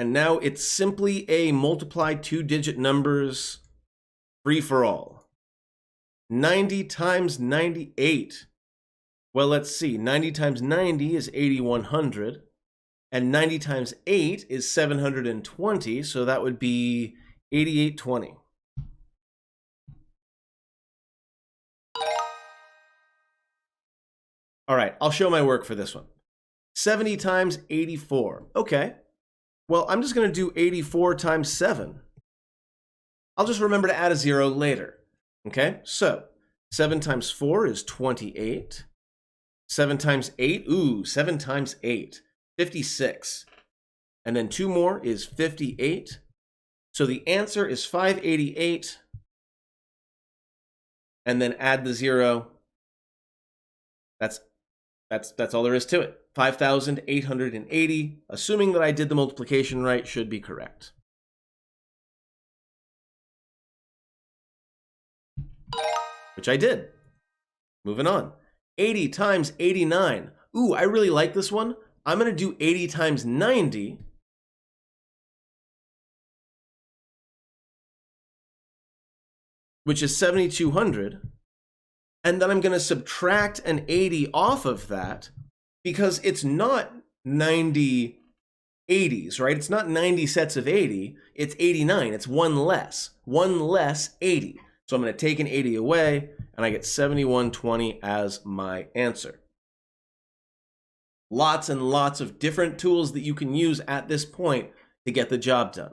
And now it's simply a multiply two-digit numbers free for all. 90 times 98. Well, let's see. 90 times 90 is 8100. And 90 times 8 is 720. So that would be 8820. All right, I'll show my work for this one. 70 times 84. Okay. Well, I'm just going to do 84 times 7. I'll just remember to add a 0 later. Okay, so 7 times 4 is 28. 7 times 8, 7 times 8, 56. And then 2 more is 58. So the answer is 588. And then add the 0. That's all there is to it. 5,880, assuming that I did the multiplication right, should be correct. Which I did. Moving on. 80 times 89. I really like this one. I'm going to do 80 times 90. Which is 7,200. And then I'm going to subtract an 80 off of that because it's not 90 80s, right? It's not 90 sets of 80. It's 89. It's one less. One less 80. So I'm going to take an 80 away, and I get 7120 as my answer. Lots and lots of different tools that you can use at this point to get the job done.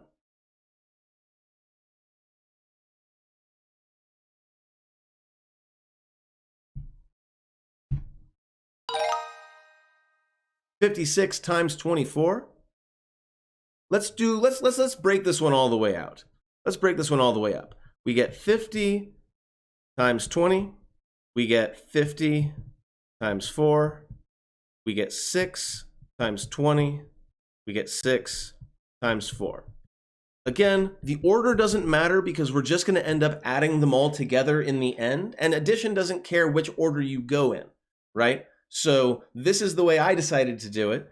$56 times 24. Let's break this one all the way out. Let's break this one all the way up. We get 50 times 20. We get 50 times 4. We get 6 times 20. We get 6 times 4. Again, the order doesn't matter because we're just going to end up adding them all together in the end. And addition doesn't care which order you go in, right? So this is the way I decided to do it.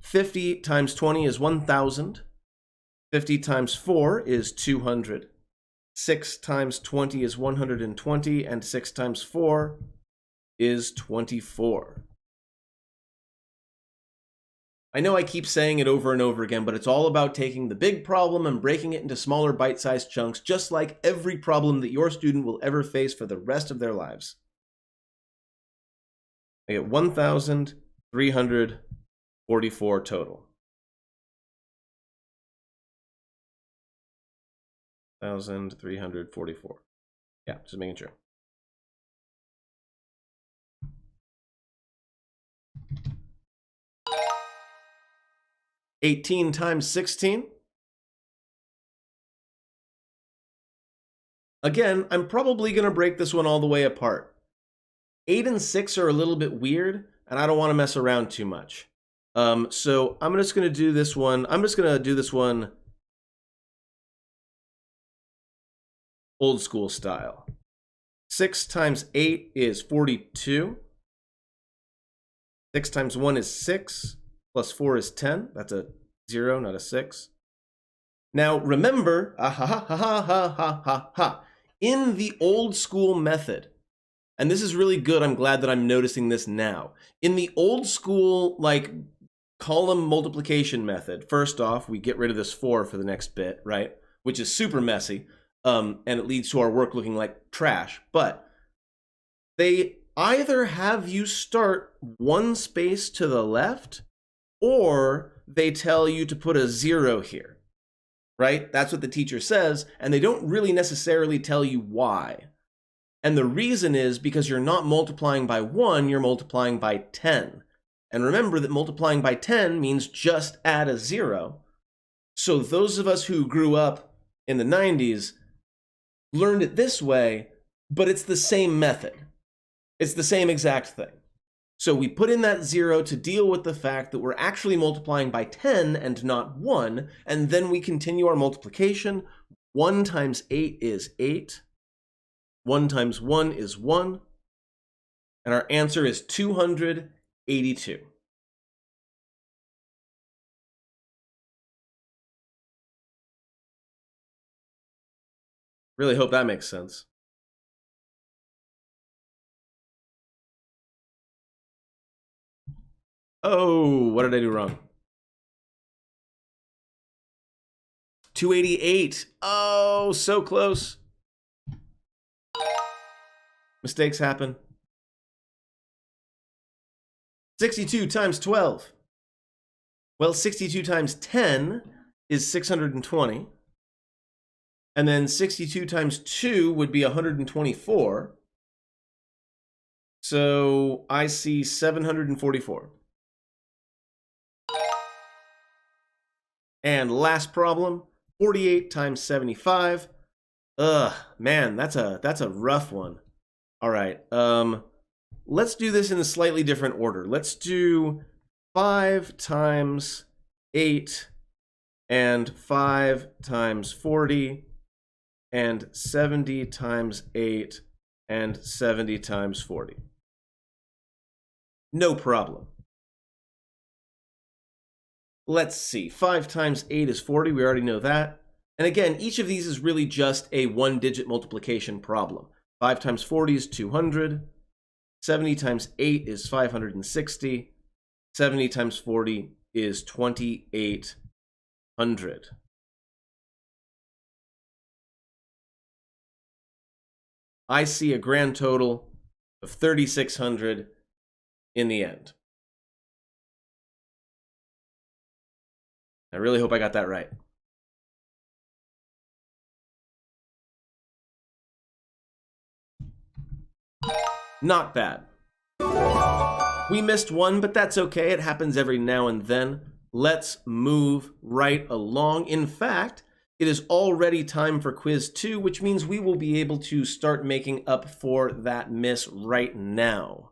50 times 20 is 1,000. 50 times 4 is 200. 6 times 20 is 120, and 6 times 4 is 24. I know I keep saying it over and over again, but it's all about taking the big problem and breaking it into smaller bite-sized chunks, just like every problem that your student will ever face for the rest of their lives. I get 1,344 total. 1,344. Yeah, just making sure. $18 times 16. Again, I'm probably going to break this one all the way apart. 8 and 6 are a little bit weird, and I don't want to mess around too much. So I'm just going to do this one. I'm just going to do this one old school style. 6 times 8 is 42. 6 times 1 is 6. Plus 4 is 10. That's a 0, not a 6. Now remember, in the old school method, and this is really good, I'm glad that I'm noticing this now. In the old school, like, column multiplication method, first off, we get rid of this 4 for the next bit, right? Which is super messy, and it leads to our work looking like trash. But they either have you start one space to the left, or they tell you to put a 0 here, right? That's what the teacher says, and they don't really necessarily tell you why. And the reason is because you're not multiplying by 1, you're multiplying by 10. And remember that multiplying by 10 means just add a 0. So those of us who grew up in the 90s learned it this way, but it's the same method. It's the same exact thing. So we put in that 0 to deal with the fact that we're actually multiplying by 10 and not 1, and then we continue our multiplication. 1 times 8 is 8. 1 times 1 is 1. And our answer is 282. Really hope that makes sense. Oh, what did I do wrong? 288. Oh, so close. Mistakes happen. 62 times 12. Well, 62 times 10 is 620. And then 62 times 2 would be 124. So I see 744. And last problem, 48 times 75. Ugh, man, that's a rough one. All right, let's do this in a slightly different order. Let's do 5 times 8 and 5 times 40 and 70 times 8 and 70 times 40. No problem. Let's see, 5 times 8 is 40, we already know that. And again, each of these is really just a one-digit multiplication problem. 5 times 40 is 200, 70 times 8 is 560, 70 times 40 is 2800. I see a grand total of 3,600 in the end. I really hope I got that right. Not bad. We missed one, but that's okay. It happens every now and then. Let's move right along. In fact, it is already time for quiz 2, which means we will be able to start making up for that miss right now.